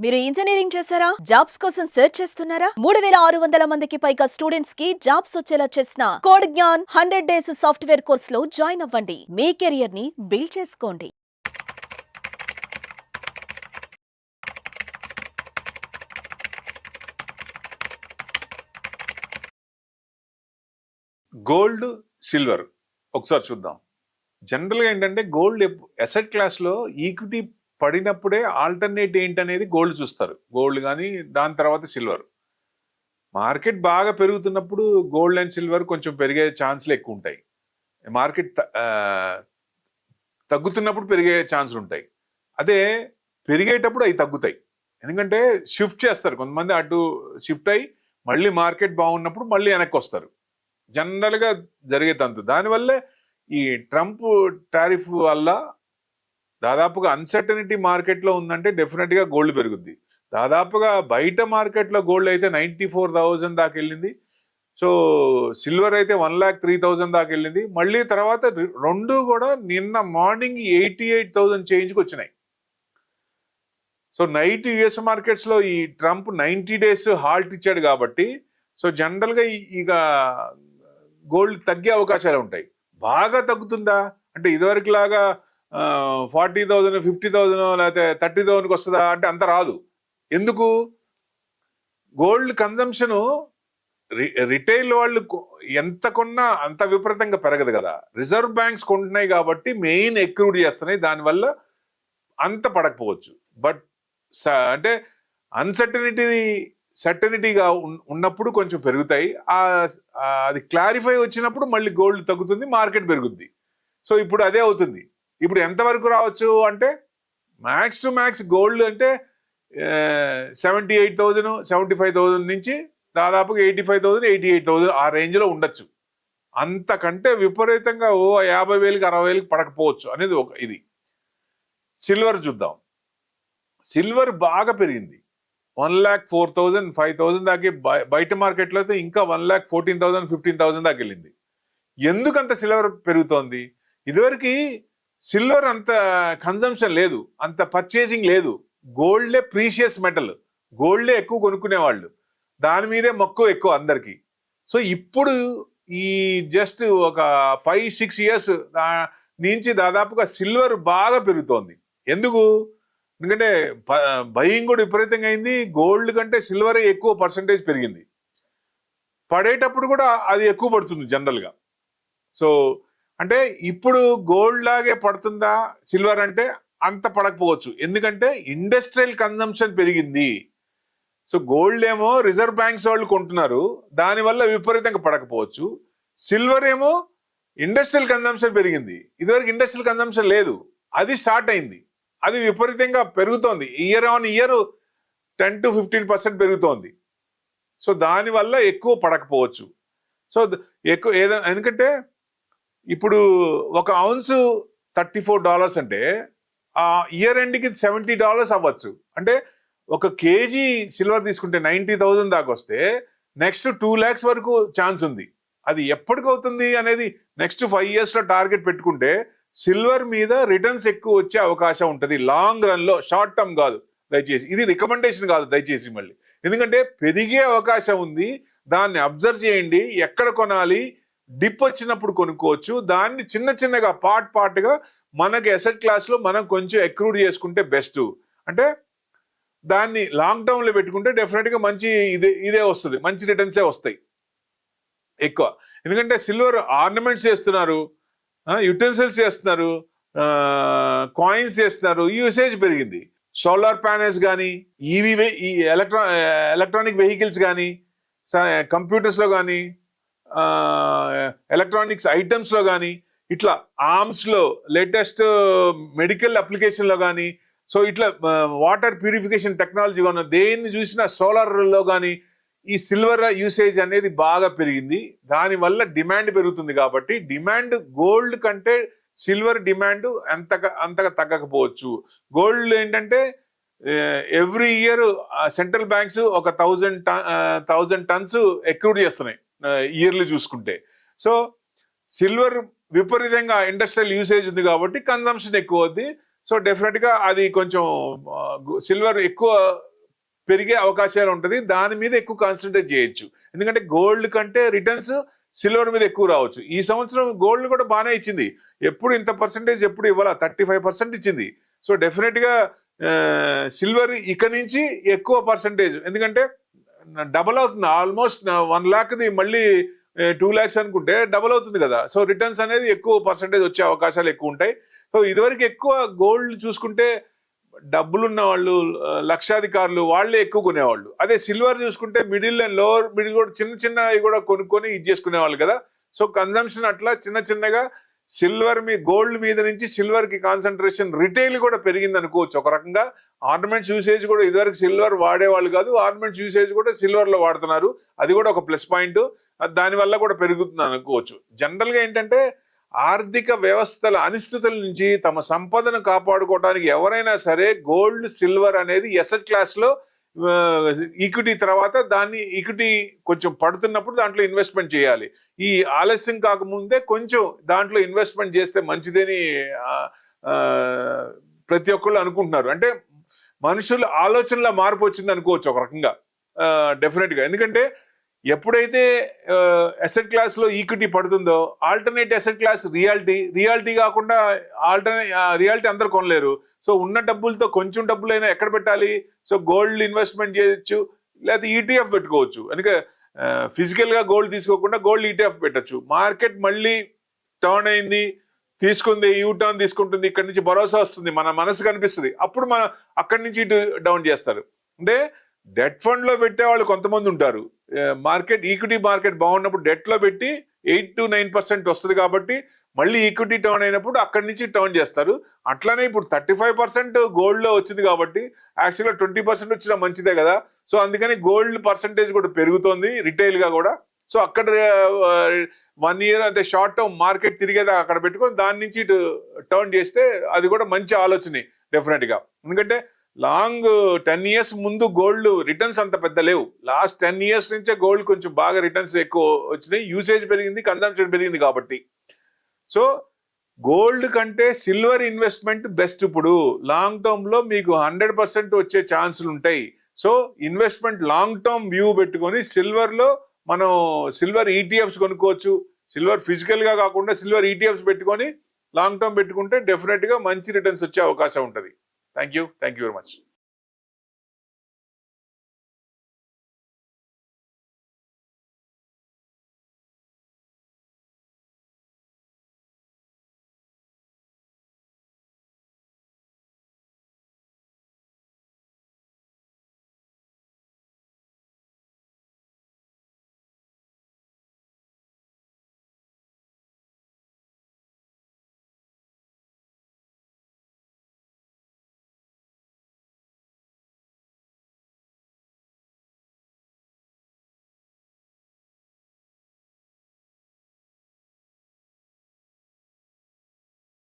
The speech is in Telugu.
మీరు ఇంజనీరింగ్ చేశారా? జాబ్స్ కోసం సెర్చ్ చేస్తున్నారా? 3600 మందికి పైగా స్టూడెంట్స్ కి జాబ్స్ వచ్చేలా చేసిన code Gyan 100 days software course లో జాయిన్ అవ్వండి. మీ కెరియర్ ని బిల్డ్ చేసుకోండి. గోల్డ్, సిల్వర్ ఒకసారి చూద్దాం. జనరల్గా ఏంటంటే గోల్డ్ అసెట్ క్లాస్లో ఈక్విటీ పడినప్పుడే ఆల్టర్నేట్ ఏంటనేది గోల్డ్ చూస్తారు. గోల్డ్ కానీ దాని తర్వాత సిల్వర్. మార్కెట్ బాగా పెరుగుతున్నప్పుడు గోల్డ్ అండ్ సిల్వర్ కొంచెం పెరిగే ఛాన్స్లు ఎక్కువ ఉంటాయి. మార్కెట్ తగ్గుతున్నప్పుడు పెరిగే ఛాన్సులు ఉంటాయి. అదే పెరిగేటప్పుడు అవి తగ్గుతాయి. ఎందుకంటే షిఫ్ట్ చేస్తారు కొంతమంది, అటు షిఫ్ట్ అయ్యి మళ్ళీ మార్కెట్ బాగున్నప్పుడు మళ్ళీ వెనక్కి వస్తారు. జనరల్గా జరిగే తంతు. దానివల్లే ఈ ట్రంప్ టారిఫ్ వల్ల దాదాపుగా అన్సర్టనిటీ మార్కెట్లో ఉందంటే డెఫినెట్గా గోల్డ్ పెరుగుద్ది. దాదాపుగా బయట మార్కెట్లో గోల్డ్ అయితే 94,000 దాకా వెళ్ళింది. సో సిల్వర్ అయితే 1,03,000 దాకా వెళ్ళింది. మళ్ళీ తర్వాత రెండు కూడా నిన్న మార్నింగ్ 88,000 చేంజ్కి వచ్చినాయి. సో నైట్ యుఎస్ మార్కెట్స్లో ఈ ట్రంప్ 90 days హాల్ట్ ఇచ్చాడు కాబట్టి సో జనరల్గా ఇక గోల్డ్ తగ్గే అవకాశాలు ఉంటాయి. బాగా తగ్గుతుందా అంటే ఇదివరకు లాగా 40,000 50,000 లేకపోతే 30,000కి వస్తుందా అంటే అంత రాదు. ఎందుకు? గోల్డ్ కన్జంప్షన్ రిటైల్ వాళ్ళు ఎంత కొన్నా అంత విపరీతంగా పెరగదు కదా. రిజర్వ్ బ్యాంక్స్ కొంటున్నాయి కాబట్టి మెయిన్ ఎక్రూడ్ చేస్తున్నాయి. దానివల్ల అంత పడకపోవచ్చు. బట్ అంటే సర్టనిటీగా ఉన్నప్పుడు కొంచెం పెరుగుతాయి. అది క్లారిఫై వచ్చినప్పుడు మళ్ళీ గోల్డ్ తగ్గుతుంది, మార్కెట్ పెరుగుద్ది. సో ఇప్పుడు అదే అవుతుంది. ఇప్పుడు ఎంతవరకు రావచ్చు అంటే మ్యాక్స్ టు మ్యాక్స్ గోల్డ్ అంటే 78,000 75,000 నుంచి దాదాపుగా 85,000 88,000 ఆ రేంజ్లో ఉండొచ్చు. అంతకంటే విపరీతంగా 50,000కి 60,000కి పడకపోవచ్చు అనేది ఒక ఇది. సిల్వర్ చూద్దాం. సిల్వర్ బాగా పెరిగింది. 1,04,000 5,000 దాకా బయట మార్కెట్లో అయితే ఇంకా 1,14,000 15,000 దాకా వెళ్ళింది. ఎందుకంత సిల్వర్ పెరుగుతోంది? ఇదివరకు సిల్వర్ అంత కన్జంప్షన్ లేదు, అంత పర్చేసింగ్ లేదు. గోల్డే ప్రీషియస్ మెటల్, గోల్డే ఎక్కువ కొనుక్కునేవాళ్ళు, దాని మీదే మక్కువ ఎక్కువ అందరికీ. సో ఇప్పుడు ఈ జస్ట్ ఒక 5-6 years నుంచి దాదాపుగా సిల్వర్ బాగా పెరుగుతోంది. ఎందుకు? ఎందుకంటే బయింగ్ కూడా విపరీతంగా అయింది. గోల్డ్ కంటే సిల్వర్ ఎక్కువ పర్సంటేజ్ పెరిగింది. పడేటప్పుడు కూడా అది ఎక్కువ పడుతుంది జనరల్గా. సో అంటే ఇప్పుడు గోల్డ్ లాగే పడుతుందా సిల్వర్ అంటే? అంత పడకపోవచ్చు. ఎందుకంటే ఇండస్ట్రియల్ కన్జంప్షన్ పెరిగింది. సో గోల్డ్ ఏమో రిజర్వ్ బ్యాంక్స్ వాళ్ళు కొంటున్నారు, దానివల్ల విపరీతంగా పడకపోవచ్చు. సిల్వర్ ఏమో ఇండస్ట్రియల్ కన్జంప్షన్ పెరిగింది. ఇదివరకు ఇండస్ట్రియల్ కన్జంప్షన్ లేదు, అది స్టార్ట్ అయింది, అది విపరీతంగా పెరుగుతోంది. ఇయర్ ఆన్ ఇయర్ 10 to 15% పెరుగుతోంది. సో దానివల్ల ఎక్కువ పడకపోవచ్చు. సో ఎక్కువ ఏదైనా, ఎందుకంటే ఇప్పుడు ఒక ounce $34 అంటే ఆ ఇయర్ ఎండ్కి $70 అవ్వచ్చు. అంటే ఒక కేజీ సిల్వర్ తీసుకుంటే 90,000 దాకా వస్తే నెక్స్ట్ 2 lakhs వరకు ఛాన్స్ ఉంది. అది ఎప్పటికవుతుంది అనేది నెక్స్ట్ 5 yearsలో టార్గెట్ పెట్టుకుంటే సిల్వర్ మీద రిటర్న్స్ ఎక్కువ వచ్చే అవకాశం ఉంటుంది లాంగ్ రన్లో, షార్ట్ టర్మ్ కాదు. దయచేసి ఇది రికమెండేషన్ కాదు దయచేసి మళ్ళీ, ఎందుకంటే పెరిగే అవకాశం ఉంది. దాన్ని అబ్జర్వ్ చేయండి. ఎక్కడ కొనాలి? డిప్ వచ్చినప్పుడు కొనుక్కోవచ్చు. దాన్ని చిన్న చిన్నగా పార్ట్గా మనకి అసెట్ క్లాస్లో మనం కొంచెం ఎక్రూడ్ చేసుకుంటే బెస్ట్. అంటే దాన్ని లాంగ్ టర్మ్లో పెట్టుకుంటే డెఫినెట్గా మంచి ఇదే వస్తుంది, మంచి రిటర్న్సే వస్తాయి ఎక్కువ. ఎందుకంటే సిల్వర్ ఆర్నమెంట్స్ చేస్తున్నారు, యుటెన్సిల్స్ చేస్తున్నారు, కాయిన్స్ చేస్తున్నారు, యూసేజ్ పెరిగింది. సోలార్ ప్యానెల్స్ కానీ, ఎలక్ట్రానిక్ వెహికల్స్ కానీ, కంప్యూటర్స్లో కానీ, ఎలక్ట్రానిక్స్ ఐటమ్స్లో కానీ, ఇట్లా ఆర్మ్స్లో, లేటెస్ట్ మెడికల్ అప్లికేషన్లో కానీ, సో ఇట్లా వాటర్ ప్యూరిఫికేషన్ టెక్నాలజీ కానీ దేన్ని చూసినా సోలార్లో కానీ ఈ సిల్వర్ యూసేజ్ అనేది బాగా పెరిగింది. దానివల్ల డిమాండ్ పెరుగుతుంది. కాబట్టి డిమాండ్ గోల్డ్ కంటే సిల్వర్ డిమాండ్ అంతగా తగ్గకపోవచ్చు. గోల్డ్ ఏంటంటే ఎవ్రీ ఇయర్ సెంట్రల్ బ్యాంక్స్ ఒక 1,000 tons ఎక్రూడ్ చేస్తున్నాయి ఇయర్లీ చూసుకుంటే. సో సిల్వర్ విపరీతంగా ఇండస్ట్రియల్ యూసేజ్ ఉంది కాబట్టి కన్జంప్షన్ ఎక్కువ అవుద్ది. సో డెఫినెట్గా అది కొంచెం సిల్వర్ ఎక్కువ పెరిగే అవకాశాలు ఉంటుంది, దాని మీద ఎక్కువ కాన్సన్ట్రేట్ చేయొచ్చు. ఎందుకంటే గోల్డ్ కంటే రిటర్న్స్ సిల్వర్ మీద ఎక్కువ రావచ్చు. ఈ సంవత్సరం గోల్డ్ కూడా బాగానే ఇచ్చింది, ఎప్పుడు ఇంత పర్సంటేజ్ ఎప్పుడు ఇవ్వాల, 35% ఇచ్చింది. సో డెఫినెట్గా సిల్వర్ ఇక నుంచి ఎక్కువ పర్సంటేజ్, ఎందుకంటే డబల్ అవుతుంది, ఆల్మోస్ట్ 1 lakh మళ్ళీ 2 lakhs అనుకుంటే డబల్ అవుతుంది కదా. సో రిటర్న్స్ అనేది ఎక్కువ పర్సంటేజ్ వచ్చే అవకాశాలు ఎక్కువ ఉంటాయి. సో ఇదివరకు ఎక్కువ గోల్డ్ చూసుకుంటే డబ్బులున్న వాళ్ళు, లక్షాధికారులు వాళ్ళే ఎక్కువ కొనేవాళ్ళు. అదే సిల్వర్ చూసుకుంటే మిడిల్ అండ్ లోవర్ మిడిల్ కూడా చిన్న చిన్నవి కూడా కొనుక్కొని ఇది చేసుకునేవాళ్ళు కదా. సో కన్జంప్షన్ అట్లా చిన్న చిన్నగా సిల్వర్ గోల్డ్ మీద నుంచి సిల్వర్ కి కాన్సన్ట్రేషన్ రిటైల్ కూడా పెరిగింది అనుకోవచ్చు. ఒక రకంగా ఆర్నమెంట్స్ యూసేజ్ కూడా ఇదివరకు సిల్వర్ వాడేవాళ్ళు కాదు, ఆర్నమెంట్స్ యూసేజ్ కూడా సిల్వర్ లో వాడుతున్నారు, అది కూడా ఒక ప్లస్ పాయింట్, దానివల్ల కూడా పెరుగుతుంది అనుకోవచ్చు. జనరల్ గా ఏంటంటే ఆర్థిక వ్యవస్థల అనిశ్చితుల నుంచి తమ సంపదను కాపాడుకోవడానికి ఎవరైనా సరే గోల్డ్ సిల్వర్ అనేది ఎసెట్ క్లాస్ లో ఈక్విటీ తర్వాత దాన్ని ఈక్విటీ కొంచెం పడుతున్నప్పుడు దాంట్లో ఇన్వెస్ట్మెంట్ చేయాలి. ఈ ఆలస్యం కాకముందే కొంచెం దాంట్లో ఇన్వెస్ట్మెంట్ చేస్తే మంచిదని ప్రతి ఒక్కళ్ళు అనుకుంటున్నారు. అంటే మనుషుల ఆలోచనలో మార్పు వచ్చింది అనుకోవచ్చు ఒక రకంగా డెఫినెట్ గా. ఎందుకంటే ఎప్పుడైతే అసెట్ క్లాస్ లో ఈక్విటీ పడుతుందో ఆల్టర్నేట్ అసెట్ క్లాస్ రియాలిటీ కాకుండా రియాలిటీ అందరు కొనలేరు. సో ఉన్న డబ్బులతో కొంచెం డబ్బులైనా ఎక్కడ పెట్టాలి, సో గోల్డ్ ఇన్వెస్ట్మెంట్ చేయొచ్చు, లేకపోతే ఈటీఎఫ్ పెట్టుకోవచ్చు. అందుకే ఫిజికల్ గా గోల్డ్ తీసుకోకుండా గోల్డ్ ఈటీఎఫ్ పెట్టచ్చు. మార్కెట్ మళ్ళీ టర్న్ అయింది, తీసుకుంది, యూ టర్న్ తీసుకుంటుంది, ఇక్కడ నుంచి భరోసా వస్తుంది, మన మనసు కనిపిస్తుంది, అప్పుడు మన అక్కడి నుంచి ఇటు డౌన్ చేస్తారు. అంటే డెట్ ఫండ్ లో పెట్టే వాళ్ళు కొంతమంది ఉంటారు, మార్కెట్ ఈక్విటీ మార్కెట్ బాగున్నప్పుడు డెట్ లో పెట్టి 8 to 9% వస్తుంది కాబట్టి మళ్ళీ ఈక్విటీ టర్న్ అయినప్పుడు అక్కడి నుంచి టర్న్ చేస్తారు. అట్లానే ఇప్పుడు 35% గోల్డ్ లో వచ్చింది కాబట్టి యాక్చువల్గా 20% వచ్చినా మంచిదే కదా. సో అందుకని గోల్డ్ పర్సంటేజ్ కూడా పెరుగుతోంది రిటైల్ గా కూడా. సో అక్కడ 1 year అంటే షార్ట్ టర్మ్ మార్కెట్ తిరిగేదా అక్కడ పెట్టుకొని దాని నుంచి ఇటు టర్న్ చేస్తే అది కూడా మంచి ఆలోచనే డెఫినెట్ గా. ఎందుకంటే లాంగ్ 10 years ముందు గోల్డ్ రిటర్న్స్ అంత పెద్ద లేవు, లాస్ట్ 10 years నుంచే గోల్డ్ కొంచెం బాగా రిటర్న్స్ ఎక్కువ వచ్చినాయి, యూసేజ్ పెరిగింది, కన్సంప్షన్ పెరిగింది కాబట్టి. సో గోల్డ్ కంటే సిల్వర్ ఇన్వెస్ట్మెంట్ బెస్ట్. ఇప్పుడు లాంగ్ టర్మ్ లో మీకు 100% వచ్చే ఛాన్సులు ఉంటాయి. So investment long term view పెట్టుకొని సిల్వర్ లో మనం సిల్వర్ ఈటీఎఫ్స్ కొనుక్కోవచ్చు. సిల్వర్ ఫిజికల్ గా కాకుండా సిల్వర్ ఈటీఎఫ్స్ పెట్టుకొని లాంగ్ టర్మ్ పెట్టుకుంటే డెఫినెట్ గా మంచి రిటర్న్స్ వచ్చే అవకాశం ఉంటుంది. Thank you very much.